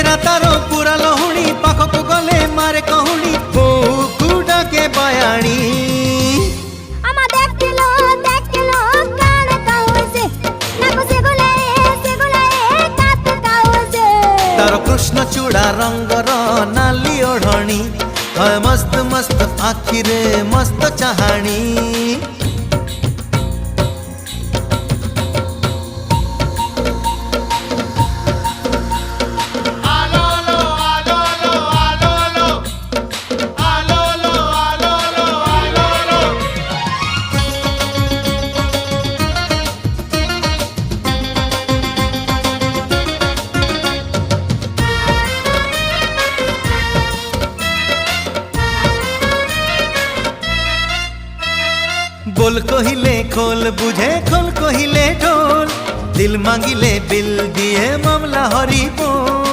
चेहरा तारो पूरा लहुणी पाखक गले मारे कहूणी बहु डाके बयाणी तारो कृष्ण चूड़ा रंगर नाली ओढ़णी मस्त मस्त आखिरे मस्त चाहाणी बोल कहिले खोल बुझे खोल कहिले ढोल दिल मांगिले बिल दिए मामला हरी बोल।